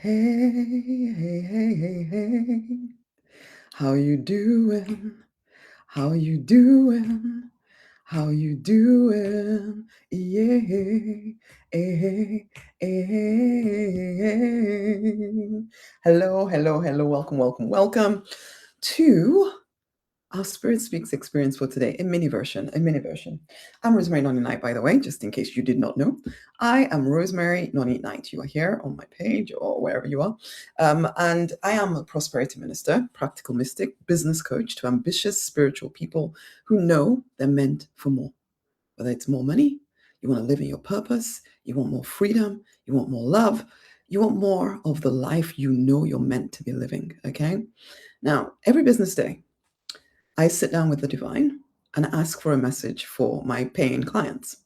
Hey, hey, hey, hey, hey. How you doing? How you doing? How you doing? Yeah. Hey, hey. Hello, hello, hello. Welcome, welcome, welcome to our Spirit Speaks experience for today, a mini version, a mini version. I'm Rosemary Nonny Knight, by the way, just in case you did not know. I am Rosemary Nonny Knight. You are here on my page or wherever you are. And I am a prosperity minister, practical mystic, business coach to ambitious spiritual people who know they're meant for more. Whether it's more money, you want to live in your purpose, you want more freedom, you want more love, you want more of the life you know you're meant to be living, okay? Now, every business day, I sit down with the divine and ask for a message for my paying clients.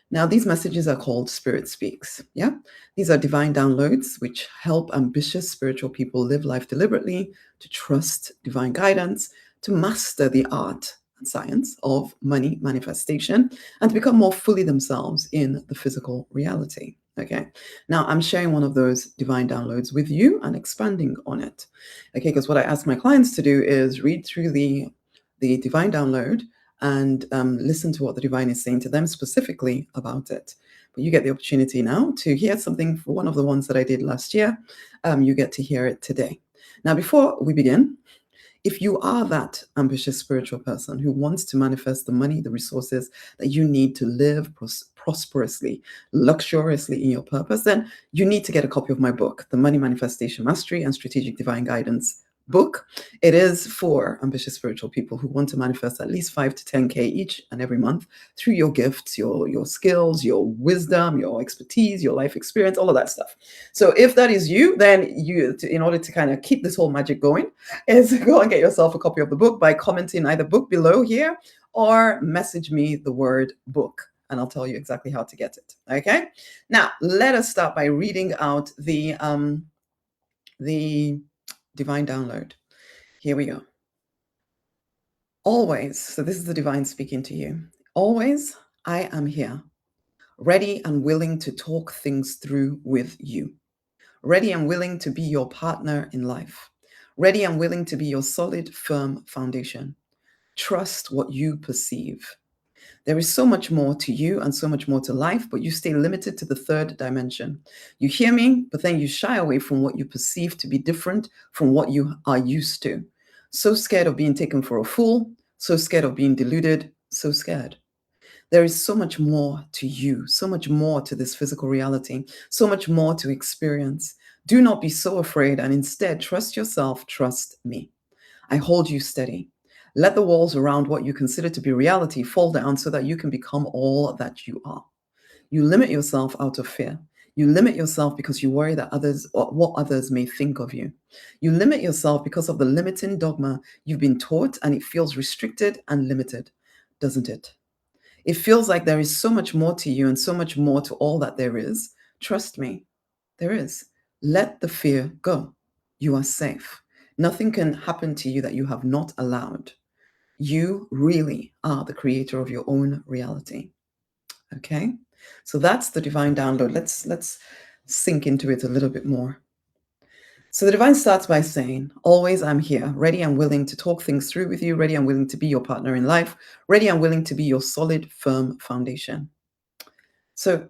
Now, these messages are called Spirit Speaks. Yeah. These are divine downloads which help ambitious spiritual people live life deliberately, to trust divine guidance, to master the art and science of money manifestation, and to become more fully themselves in the physical reality. Okay. Now, I'm sharing one of those divine downloads with you and expanding on it. Okay. Because what I ask my clients to do is read through the divine download and listen to what the divine is saying to them specifically about it. But you get the opportunity now to hear something for one of the ones that I did last year. You get to hear it today. Now, before we begin, if you are that ambitious spiritual person who wants to manifest the money, the resources that you need to live prosperously, luxuriously in your purpose, then you need to get a copy of my book, The Money Manifestation Mastery and Strategic Divine Guidance book. It is for ambitious spiritual people who want to manifest at least 5 to 10K each and every month through your gifts, your skills, your wisdom, your expertise, your life experience, all of that stuff. So if that is you, then in order to kind of keep this whole magic going, is go and get yourself a copy of the book by commenting either book below here or message me the word book and I'll tell you exactly how to get it. Okay. Now let us start by reading out the divine download. Here we go. Always, so this is the divine speaking to you. Always, I am here, ready and willing to talk things through with you. Ready and willing to be your partner in life. Ready and willing to be your solid, firm foundation. Trust what you perceive. There is so much more to you and so much more to life, but you stay limited to the third dimension. You hear me, but then you shy away from what you perceive to be different from what you are used to. So scared of being taken for a fool, so scared of being deluded, so scared. There is so much more to you, so much more to this physical reality, so much more to experience. Do not be so afraid and instead trust yourself, trust me. I hold you steady. Let the walls around what you consider to be reality fall down so that you can become all that you are. You limit yourself out of fear. You limit yourself because you worry that others or what others may think of you. You limit yourself because of the limiting dogma you've been taught, and it feels restricted and limited, doesn't it? It feels like there is so much more to you and so much more to all that there is. Trust me, there is. Let the fear go. You are safe. Nothing can happen to you that you have not allowed. You really are the creator of your own reality. Okay? So that's the divine download. Let's sink into it a little bit more. So the divine starts by saying, always I'm here, ready and willing to talk things through with you, ready and willing to be your partner in life, ready and willing to be your solid, firm foundation. So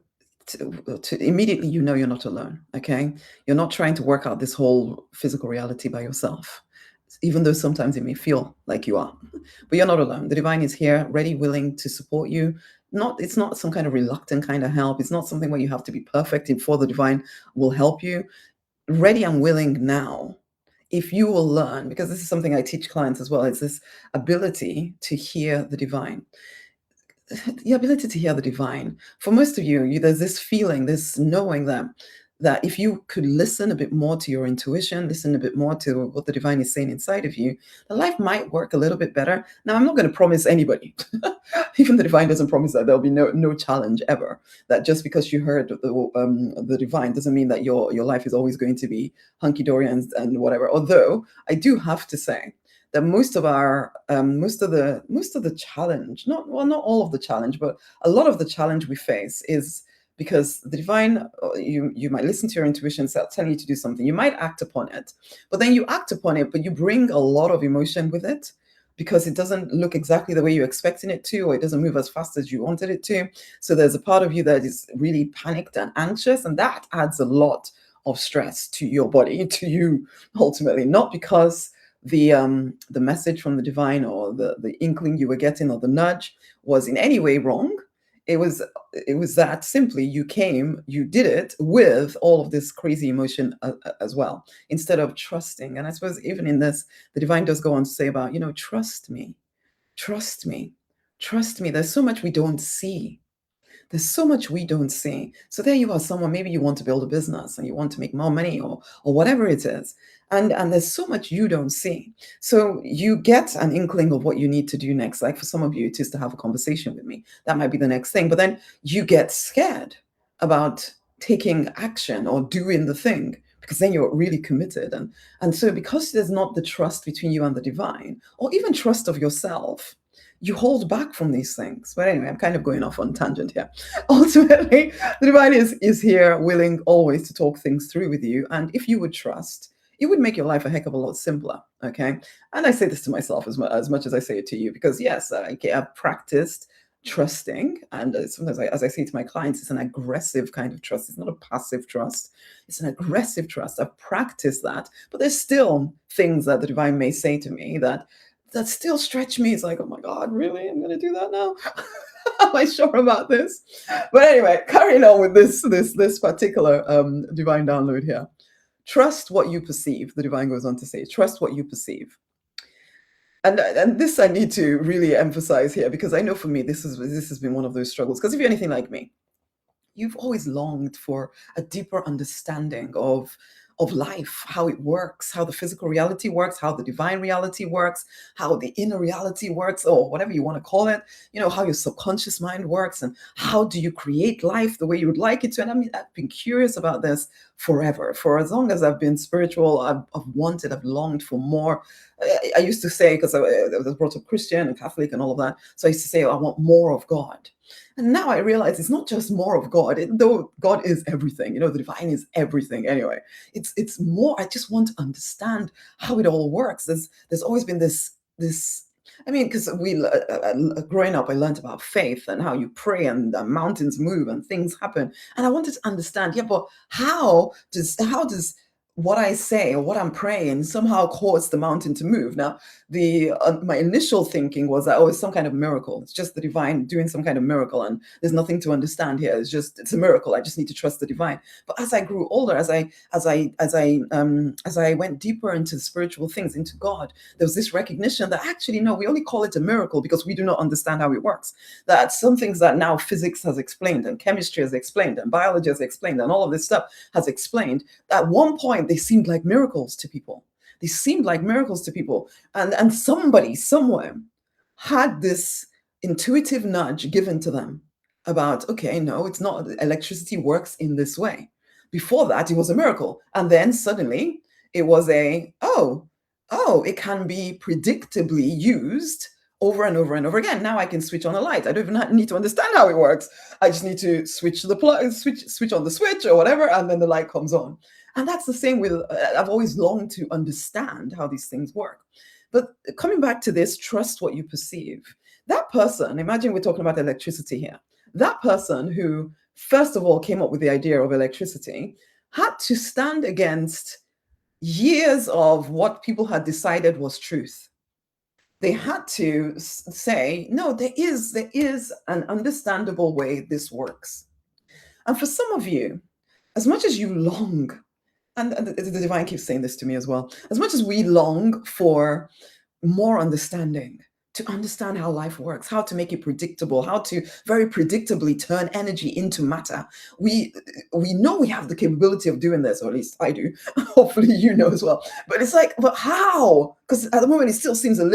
to immediately you know you're not alone, okay? You're not trying to work out this whole physical reality by yourself, even though sometimes it may feel like you are. But you're not alone. The divine is here, ready, willing to support you. It's not some kind of reluctant kind of help. It's not something where you have to be perfect before the divine will help you. Ready and willing now. If you will learn, because this is something I teach clients as well, it's this ability to hear the divine. The ability to hear the divine. For most of you, there's this feeling, this knowing that if you could listen a bit more to your intuition, listen a bit more to what the divine is saying inside of you, the life might work a little bit better. Now, I'm not going to promise anybody, even the divine doesn't promise that there'll be no challenge ever. That just because you heard the divine doesn't mean that your life is always going to be hunky dory and whatever. Although I do have to say that most of the challenge, not all of the challenge, but a lot of the challenge we face is because the divine, you might listen to your intuition telling you to do something. You might act upon it, but then you act upon it, but you bring a lot of emotion with it because it doesn't look exactly the way you're expecting it to, or it doesn't move as fast as you wanted it to. So there's a part of you that is really panicked and anxious, and that adds a lot of stress to your body, to you ultimately, not because the message from the divine or the inkling you were getting or the nudge was in any way wrong. It was that simply you came, you did it with all of this crazy emotion as well, instead of trusting. And I suppose even in this, the divine does go on to say about, trust me, trust me, trust me. There's so much we don't see. There's so much we don't see. So there you are, someone, maybe you want to build a business and you want to make more money, or whatever it is. And there's so much you don't see. So you get an inkling of what you need to do next. Like for some of you, it is to have a conversation with me. That might be the next thing. But then you get scared about taking action or doing the thing, because then you're really committed. And so because there's not the trust between you and the divine, or even trust of yourself, you hold back from these things. But anyway, I'm kind of going off on tangent here. Ultimately, the divine is here, willing always to talk things through with you. And if you would trust, it would make your life a heck of a lot simpler. Okay. And I say this to myself as much as I say it to you, because yes, I've practiced trusting. And sometimes, as I say to my clients, it's an aggressive kind of trust. It's not a passive trust. It's an aggressive trust. I've practiced that. But there's still things that the divine may say to me that still stretch me. It's like, oh my God, really? I'm going to do that now? Am I sure about this? But anyway, carrying on with this particular divine download here. Trust what you perceive. The divine goes on to say, trust what you perceive. And this I need to really emphasize here, because I know for me, this has been one of those struggles. Because if you're anything like me, you've always longed for a deeper understanding of life, how it works, how the physical reality works, how the divine reality works, how the inner reality works, or whatever you want to call it, how your subconscious mind works, and how do you create life the way you would like it to. And I mean, I've been curious about this forever. For as long as I've been spiritual, I've longed for more. I used to say, because I was brought up Christian and Catholic and all of that, so I used to say, I want more of God. And now I realize it's not just more of God, though God is everything. The divine is everything anyway. It's more, I just want to understand how it all works. There's always been this. I mean, because growing up, I learned about faith and how you pray and the mountains move and things happen. And I wanted to understand, yeah, but how does what I say or what I'm praying somehow cause the mountain to move? Now, my initial thinking was that, it's some kind of miracle. It's just the divine doing some kind of miracle, and there's nothing to understand here. It's a miracle. I just need to trust the divine. But as I grew older, as I went deeper into spiritual things, into God, there was this recognition that actually, no, we only call it a miracle because we do not understand how it works. That some things that now physics has explained, and chemistry has explained, and biology has explained, and all of this stuff has explained, at one point they seemed like miracles to people. They seemed like miracles to people. And somebody somewhere had this intuitive nudge given to them about, okay, no, it's not. Electricity works in this way. Before that, it was a miracle. And then suddenly it was it can be predictably used over and over and over again. Now I can switch on a light. I don't even need to understand how it works. I just need to switch the plug, switch on the switch or whatever, and then the light comes on. And that's the same with, I've always longed to understand how these things work. But coming back to this, trust what you perceive. That person, imagine we're talking about electricity here. That person who, first of all, came up with the idea of electricity had to stand against years of what people had decided was truth. They had to say, no, there is an understandable way this works. And for some of you, as much as you long, and the divine keeps saying this to me as well, as much as we long for more understanding, to understand how life works, how to make it predictable, how to very predictably turn energy into matter. We know we have the capability of doing this, or at least I do. Hopefully you know as well. But it's like, but how? Because at the moment it still seems a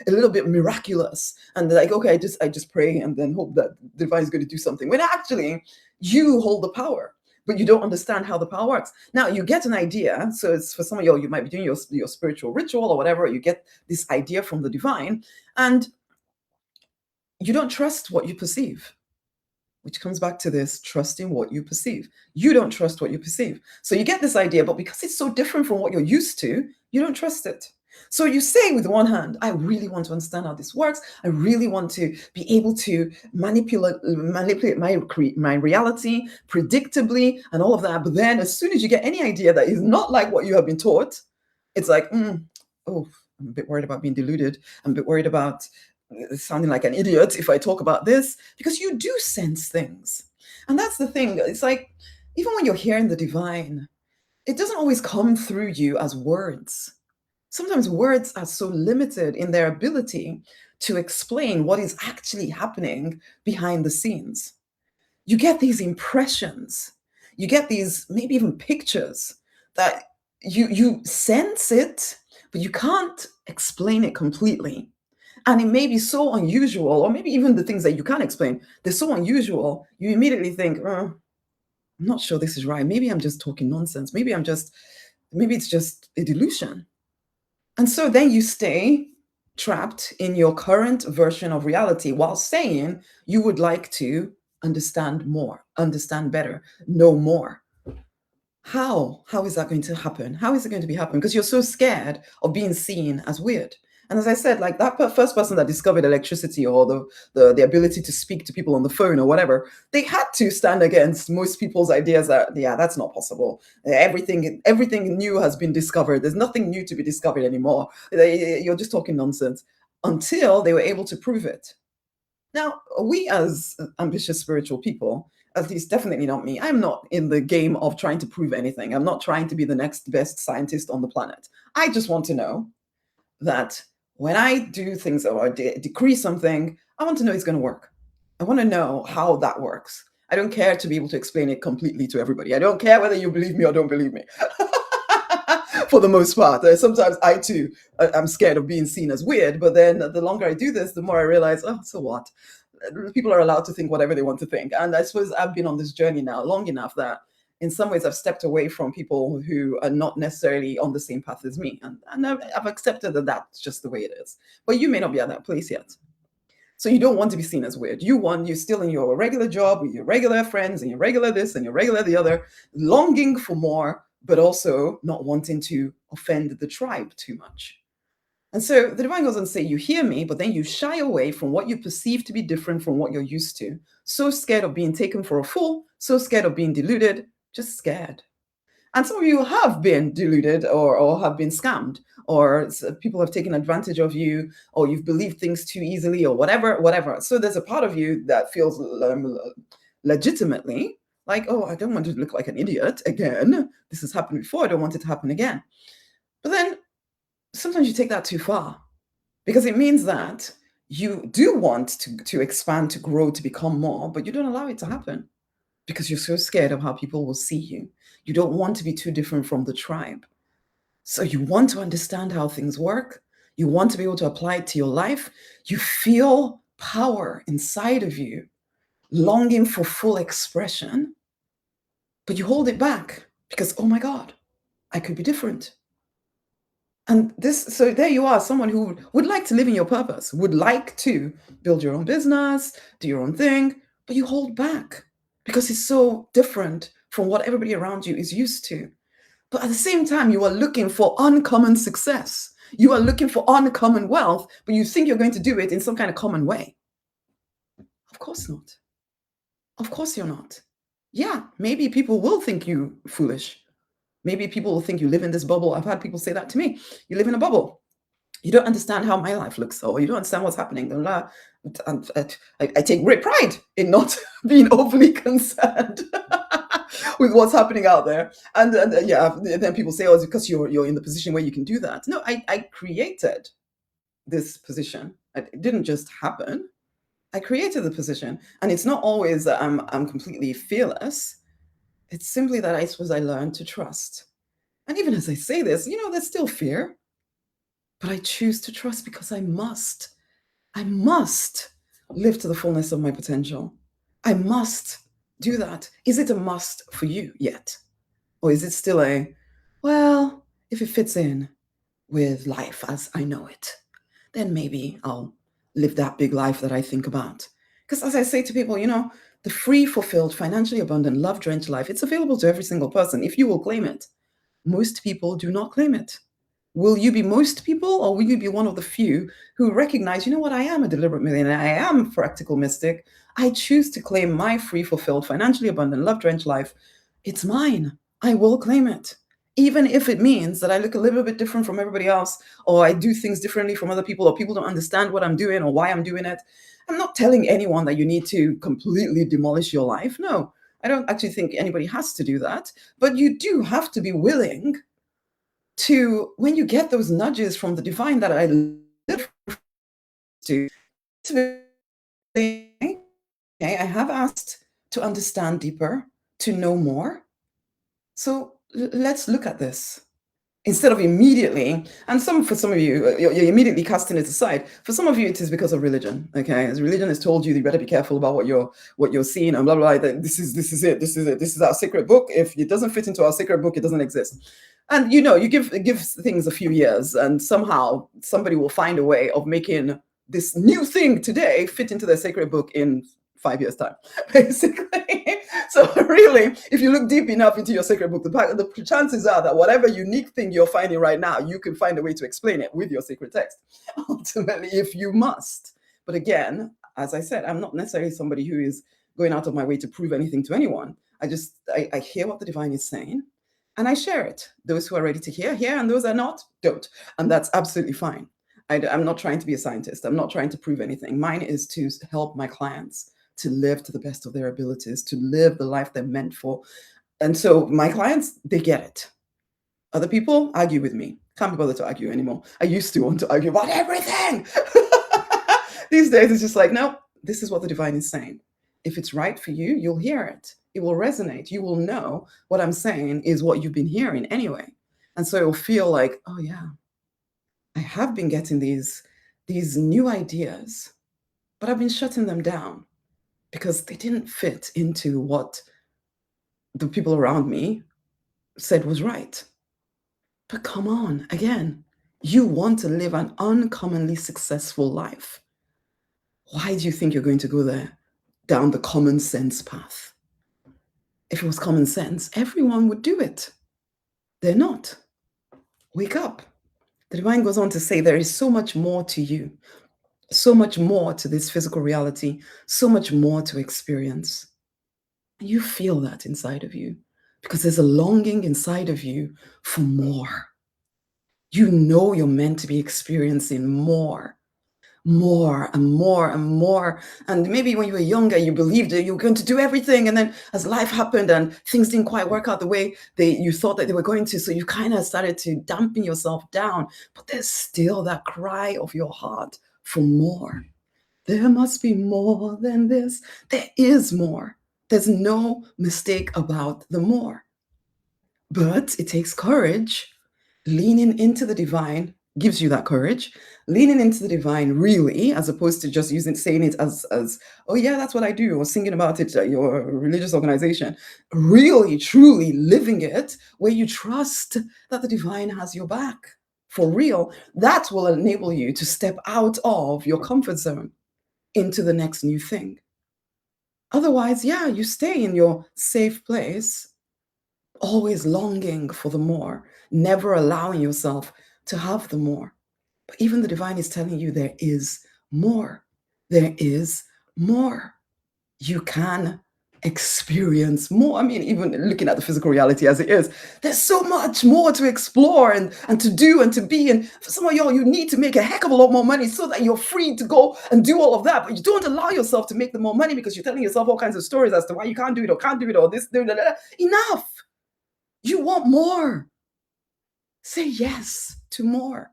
little bit miraculous. And like, okay, I just pray and then hope that the divine is going to do something. When actually you hold the power, but you don't understand how the power works. Now you get an idea. So it's for some of you might be doing your spiritual ritual or whatever. You get this idea from the divine, and you don't trust what you perceive. which comes back to this trusting what you perceive. You don't trust what you perceive. So you get this idea, but because it's so different from what you're used to, you don't trust it. So you say with one hand, I really want to understand how this works. I really want to be able to manipulate my reality predictably and all of that. But then as soon as you get any idea that is not like what you have been taught, it's like, oh, I'm a bit worried about being deluded. I'm a bit worried about sounding like an idiot if I talk about this, because you do sense things. And that's the thing. It's like, even when you're hearing the divine, it doesn't always come through you as words. Sometimes words are so limited in their ability to explain what is actually happening behind the scenes. You get these impressions, you get these maybe even pictures that you sense it, but you can't explain it completely. And it may be so unusual, or maybe even the things that you can't explain, they're so unusual, you immediately think, I'm not sure this is right. Maybe I'm just talking nonsense. Maybe it's just a delusion. And so then you stay trapped in your current version of reality while saying you would like to understand more, understand better, know more. How is that going to happen? How is it going to be happening? Because you're so scared of being seen as weird. And as I said, like that first person that discovered electricity, or the ability to speak to people on the phone or whatever, they had to stand against most people's ideas that, yeah, that's not possible. Everything new has been discovered. There's nothing new to be discovered anymore. You're just talking nonsense, until they were able to prove it. Now, we as ambitious spiritual people, at least definitely not me, I'm not in the game of trying to prove anything. I'm not trying to be the next best scientist on the planet. I just want to know that when I do things or decree something, I want to know it's going to work. I want to know how that works. I don't care to be able to explain it completely to everybody. I don't care whether you believe me or don't believe me. For the most part, sometimes I too, I'm scared of being seen as weird. But then the longer I do this, the more I realize, oh, so what? People are allowed to think whatever they want to think. And I suppose I've been on this journey now long enough that in some ways I've stepped away from people who are not necessarily on the same path as me. And I've accepted that that's just the way it is. But you may not be at that place yet. So you don't want to be seen as weird. You're still in your regular job with your regular friends and your regular this and your regular the other, longing for more, but also not wanting to offend the tribe too much. And so the divine goes on to say, you hear me, but then you shy away from what you perceive to be different from what you're used to. So scared of being taken for a fool, so scared of being deluded, just scared. And some of you have been deluded or have been scammed, or people have taken advantage of you, or you've believed things too easily, or whatever. So there's a part of you that feels legitimately like, oh, I don't want to look like an idiot again. This has happened before. I don't want it to happen again. But then sometimes you take that too far, because it means that you do want to expand, to grow, to become more, but you don't allow it to happen because you're so scared of how people will see you. You don't want to be too different from the tribe. So you want to understand how things work. You want to be able to apply it to your life. You feel power inside of you, longing for full expression, but you hold it back because, oh my God, I could be different. And so there you are, someone who would like to live in your purpose, would like to build your own business, do your own thing, but you hold back because it's so different from what everybody around you is used to. But at the same time, you are looking for uncommon success. You are looking for uncommon wealth, but you think you're going to do it in some kind of common way. Of course not. Of course you're not. Yeah, maybe people will think you foolish. Maybe people will think you live in this bubble. I've had people say that to me. You live in a bubble. You don't understand how my life looks, or you don't understand what's happening. I take great pride in not being overly concerned with what's happening out there. And then people say, oh, it's because you're in the position where you can do that. No, I created this position. It didn't just happen. I created the position. And it's not always that I'm completely fearless. It's simply that I suppose I learned to trust. And even as I say this, there's still fear. But I choose to trust because I must. I must live to the fullness of my potential. I must do that. Is it a must for you yet? Or is it still well, if it fits in with life as I know it, then maybe I'll live that big life that I think about. Because as I say to people, the free, fulfilled, financially abundant, love drenched life, it's available to every single person if you will claim it. Most people do not claim it. Will you be most people, or will you be one of the few who recognize, you know what, I am a deliberate millionaire, I am a practical mystic. I choose to claim my free, fulfilled, financially abundant, love drenched life. It's mine. I will claim it. Even if it means that I look a little bit different from everybody else, or I do things differently from other people, or people don't understand what I'm doing or why I'm doing it. I'm not telling anyone that you need to completely demolish your life. No, I don't actually think anybody has to do that. But you do have to be willing to, when you get those nudges from the divine that I live to say, okay, I have asked to understand deeper, to know more. So let's look at this. Instead of immediately, and for some of you, you're immediately casting it aside. For some of you, it is because of religion. Okay, as religion has told you, you better be careful about what you're seeing, and blah blah blah. This is our sacred book. If it doesn't fit into our sacred book, it doesn't exist. And you give things a few years, and somehow somebody will find a way of making this new thing today fit into their sacred book in 5 years' time, basically. So really, if you look deep enough into your sacred book, the chances are that whatever unique thing you're finding right now, you can find a way to explain it with your sacred text, ultimately, if you must. But again, as I said, I'm not necessarily somebody who is going out of my way to prove anything to anyone. I hear what the divine is saying, and I share it. Those who are ready to hear, and those that are not, don't. And that's absolutely fine. I'm not trying to be a scientist. I'm not trying to prove anything. Mine is to help my clients to live to the best of their abilities, to live the life they're meant for. And so my clients, they get it. Other people argue with me. Can't be bothered to argue anymore. I used to want to argue about everything. These days, it's just like, no, this is what the divine is saying. If it's right for you, you'll hear it. It will resonate. You will know what I'm saying is what you've been hearing anyway. And so it'll feel like, oh yeah, I have been getting these new ideas, but I've been shutting them down because they didn't fit into what the people around me said was right. But come on, again, you want to live an uncommonly successful life. Why do you think you're going to go there down the common sense path? If it was common sense, everyone would do it. They're not. Wake up. The divine goes on to say there is so much more to you, so much more to this physical reality, so much more to experience. And you feel that inside of you because there's a longing inside of you for more. You know you're meant to be experiencing more and more and more. And maybe when you were younger, you believed that you were going to do everything. And then as life happened and things didn't quite work out the way you thought that they were going to, so you kind of started to dampen yourself down. But there's still that cry of your heart for more. There must be more than this. There is more. There's no mistake about the more. But it takes courage. Leaning into the divine gives you that courage. Leaning into the divine really, as opposed to just saying it as oh yeah, that's what I do, or singing about it at your religious organization. Really, truly living it where you trust that the divine has your back. For real, that will enable you to step out of your comfort zone into the next new thing. Otherwise, yeah, you stay in your safe place, always longing for the more, never allowing yourself to have the more. But even the divine is telling you there is more. There is more. You can experience more. I mean, even looking at the physical reality as it is, there's so much more to explore and to do and to be. And for some of y'all, you need to make a heck of a lot more money so that you're free to go and do all of that. But you don't allow yourself to make the more money because you're telling yourself all kinds of stories as to why you can't do it or can't do it or this. Enough. You want more. Say yes to more.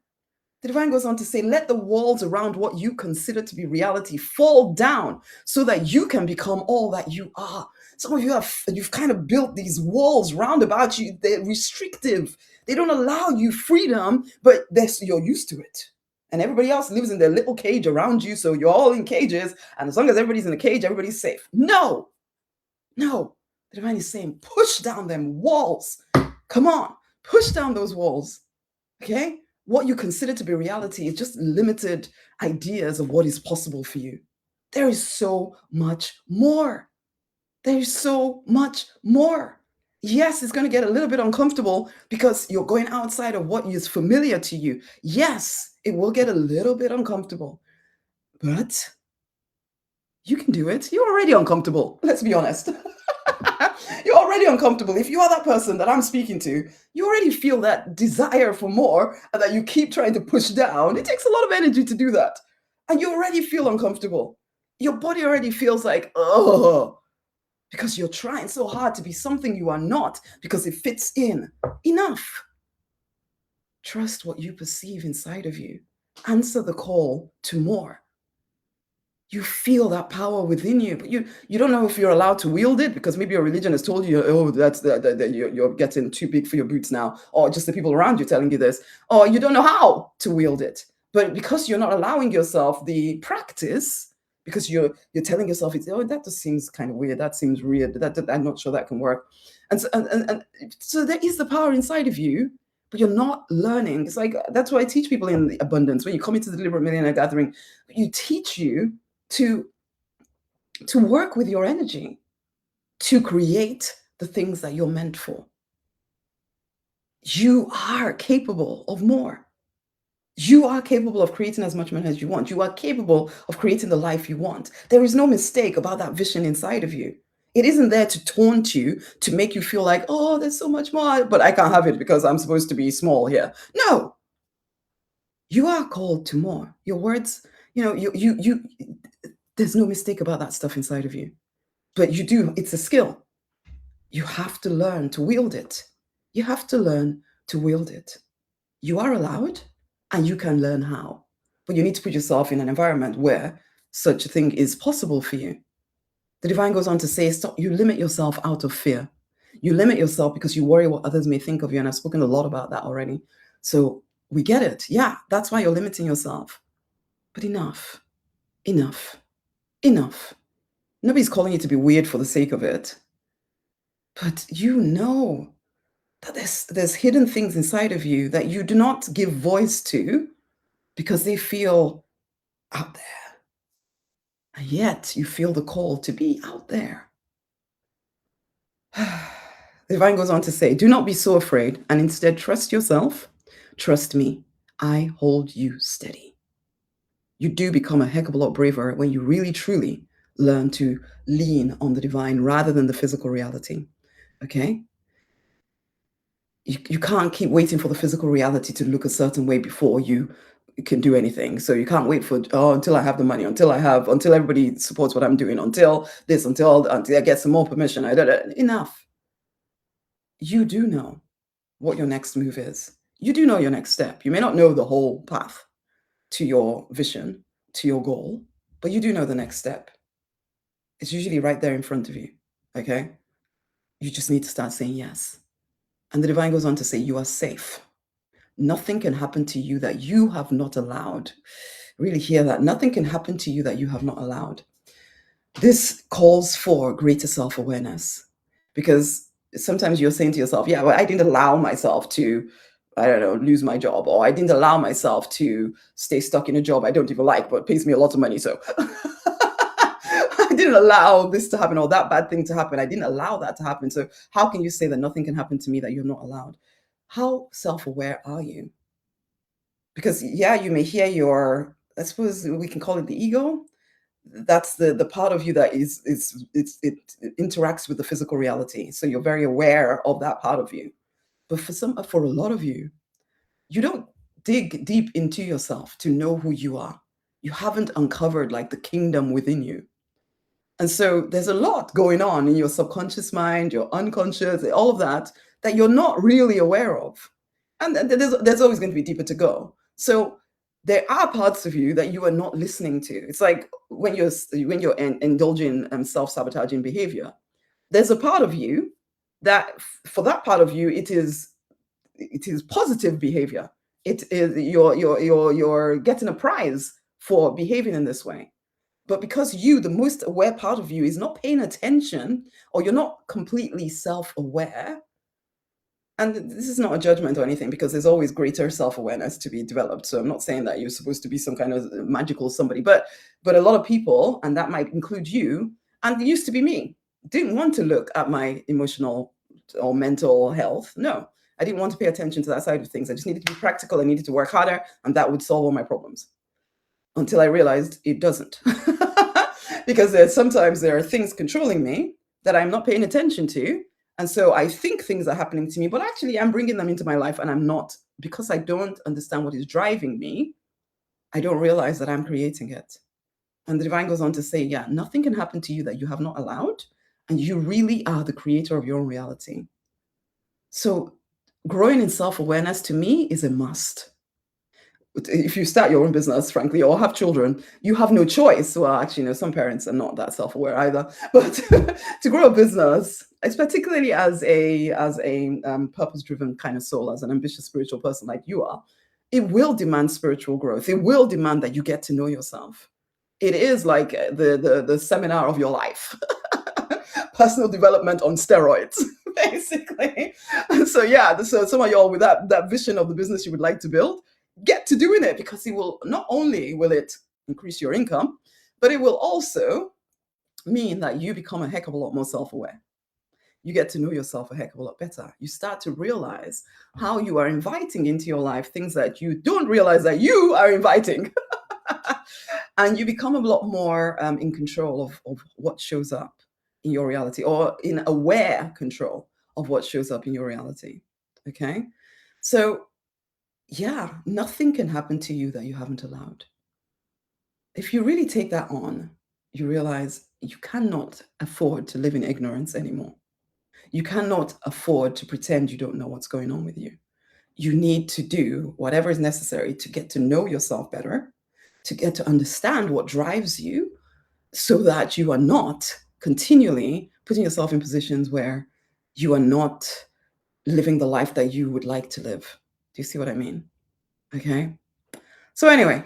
The divine goes on to say, let the walls around what you consider to be reality fall down so that you can become all that you are. Some of you you've kind of built these walls round about you. They're restrictive. They don't allow you freedom, but you're used to it. And everybody else lives in their little cage around you. So you're all in cages. And as long as everybody's in a cage, everybody's safe. No. The divine is saying, push down them walls. Come on, push down those walls. Okay? What you consider to be reality is just limited ideas of what is possible for you. There is so much more. There's so much more. Yes, it's going to get a little bit uncomfortable because you're going outside of what is familiar to you. Yes, it will get a little bit uncomfortable, but you can do it. You're already uncomfortable. Let's be honest. You're already uncomfortable. If you are that person that I'm speaking to, you already feel that desire for more and that you keep trying to push down. It takes a lot of energy to do that. And you already feel uncomfortable. Your body already feels like, oh, because you're trying so hard to be something you are not because it fits in. Enough. Trust what you perceive inside of you. Answer the call to more. You feel that power within you, but you don't know if you're allowed to wield it because maybe your religion has told you, oh, that's you're getting too big for your boots now, or just the people around you telling you this, or you don't know how to wield it. But because you're not allowing yourself the practice, because you're telling yourself, it's, oh, that just seems kind of weird, that seems weird, that I'm not sure that can work, and so there is the power inside of you, but you're not learning. It's like that's why I teach people in the abundance. When you come into the Deliberate Millionaire Gathering, you teach you to work with your energy, to create the things that you're meant for. You are capable of more. You are capable of creating as much money as you want. You are capable of creating the life you want. There is no mistake about that vision inside of you. It isn't there to taunt you, to make you feel like, oh, there's so much more, but I can't have it because I'm supposed to be small here. No, you are called to more. Your words, there's no mistake about that stuff inside of you. But you do, it's a skill. You have to learn to wield it. You have to learn to wield it. You are allowed and you can learn how. But you need to put yourself in an environment where such a thing is possible for you. The divine goes on to say, stop, you limit yourself out of fear. You limit yourself because you worry what others may think of you. And I've spoken a lot about that already. So we get it. Yeah, that's why you're limiting yourself. But enough, enough, enough. Nobody's calling you to be weird for the sake of it. But you know that there's hidden things inside of you that you do not give voice to because they feel out there. And yet you feel the call to be out there. The divine goes on to say, do not be so afraid and instead trust yourself. Trust me, I hold you steady. You do become a heck of a lot braver when you really, truly learn to lean on the divine rather than the physical reality. Okay? You can't keep waiting for the physical reality to look a certain way before you can do anything. So you can't wait for, oh, until I have the money, until everybody supports what I'm doing, until this, until I get some more permission. Enough. You do know what your next move is. You do know your next step. You may not know the whole path to your vision, to your goal, but you do know the next step. It's usually right there in front of you. Okay? You just need to start saying yes. And the divine goes on to say, you are safe. Nothing can happen to you that you have not allowed. Really hear that. Nothing can happen to you that you have not allowed. This calls for greater self-awareness because sometimes you're saying to yourself, yeah, well, I didn't allow myself to, I don't know, lose my job, or I didn't allow myself to stay stuck in a job I don't even like, but pays me a lot of money. So I didn't allow this to happen or that bad thing to happen. I didn't allow that to happen. So how can you say that nothing can happen to me that you're not allowed? How self-aware are you? Because yeah, you may hear your, I suppose we can call it the ego. That's the part of you that it interacts with the physical reality. So you're very aware of that part of you. But for a lot of you, you don't dig deep into yourself to know who you are. You haven't uncovered like the kingdom within you. And so there's a lot going on in your subconscious mind, your unconscious, all of that, that you're not really aware of. And there's always going to be deeper to go. So there are parts of you that you are not listening to. It's like when you're indulging self-sabotaging behavior, there's a part of you that for that part of you, it is positive behavior. It is you're getting a prize for behaving in this way. But because the most aware part of you is not paying attention, or you're not completely self-aware, And this is not a judgment or anything, because there's always greater self-awareness to be developed. So I'm not saying that you're supposed to be some kind of magical somebody, but a lot of people, and that might include you, and it used to be me, didn't want to look at my emotional or mental health. No, I didn't want to pay attention to that side of things. I just needed to be practical. I needed to work harder, and that would solve all my problems. Until I realized it doesn't. Because sometimes there are things controlling me that I'm not paying attention to. And so I think things are happening to me, but actually I'm bringing them into my life, and I'm not, because I don't understand what is driving me. I don't realize that I'm creating it. And the divine goes on to say, yeah, nothing can happen to you that you have not allowed. And you really are the creator of your own reality. So growing in self-awareness to me is a must. If you start your own business, frankly, or have children, you have no choice. Well, actually, no, some parents are not that self-aware either. But to grow a business, it's particularly as a purpose-driven kind of soul, as an ambitious spiritual person like you are, it will demand spiritual growth. It will demand that you get to know yourself. It is like the seminar of your life. Personal development on steroids, basically. So yeah, so some of y'all with that vision of the business you would like to build, get to doing it, because it will not only will it increase your income, but it will also mean that you become a heck of a lot more self-aware. You get to know yourself a heck of a lot better. You start to realize how you are inviting into your life things that you don't realize that you are inviting. And you become a lot more in control of what shows up in your reality, or in aware control of what shows up in your reality. Okay? So yeah, nothing can happen to you that you haven't allowed. If you really take that on, you realize you cannot afford to live in ignorance anymore. You cannot afford to pretend you don't know what's going on with you. You need to do whatever is necessary to get to know yourself better, to get to understand what drives you, so that you are not continually putting yourself in positions where you are not living the life that you would like to live. Do you see what I mean? Okay. So anyway,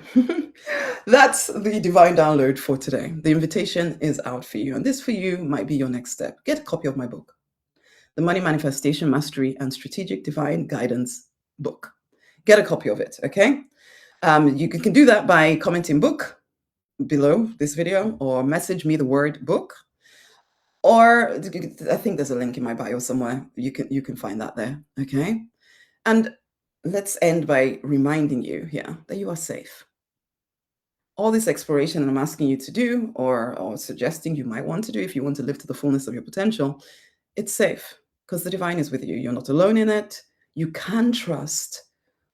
that's the divine download for today. The invitation is out for you, and this for you might be your next step. Get a copy of my book, The Money Manifestation Mastery and Strategic Divine Guidance book. Get a copy of it, okay? You can do that by commenting book below this video, or message me the word book, or I think there's a link in my bio somewhere. You can find that there, okay? And let's end by reminding you here that you are safe. All this exploration I'm asking you to do, or suggesting you might want to do if you want to live to the fullness of your potential, it's safe, because the divine is with you. You're not alone in it. You can trust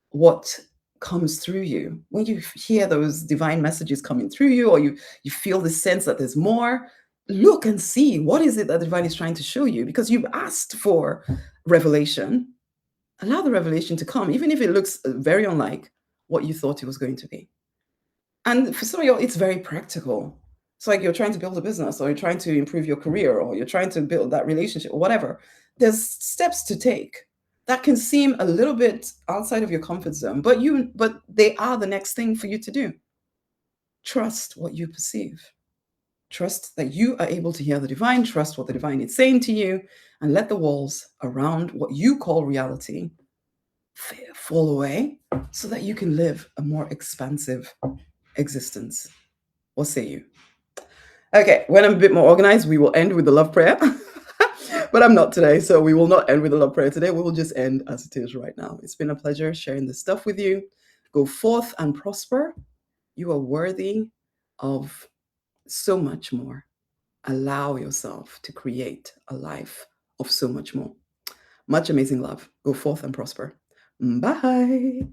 what comes through you. When you hear those divine messages coming through you, or you feel the sense that there's more, look and see what is it that the divine is trying to show you, because you've asked for revelation. Allow the revelation to come, even if it looks very unlike what you thought it was going to be. And for some of you, it's very practical. It's like you're trying to build a business, or you're trying to improve your career, or you're trying to build that relationship, or whatever. There's steps to take that can seem a little bit outside of your comfort zone, but they are the next thing for you to do. Trust what you perceive. Trust that you are able to hear the divine. Trust what the divine is saying to you, and let the walls around what you call reality fall away, so that you can live a more expansive existence. What say you? Okay, when I'm a bit more organized, we will end with the love prayer. But I'm not today, so we will not end with the love prayer today. We will just end as it is right now. It's been a pleasure sharing this stuff with you. Go forth and prosper. You are worthy of so much more. Allow yourself to create a life of so much more. Much amazing love. Go forth and prosper. Bye.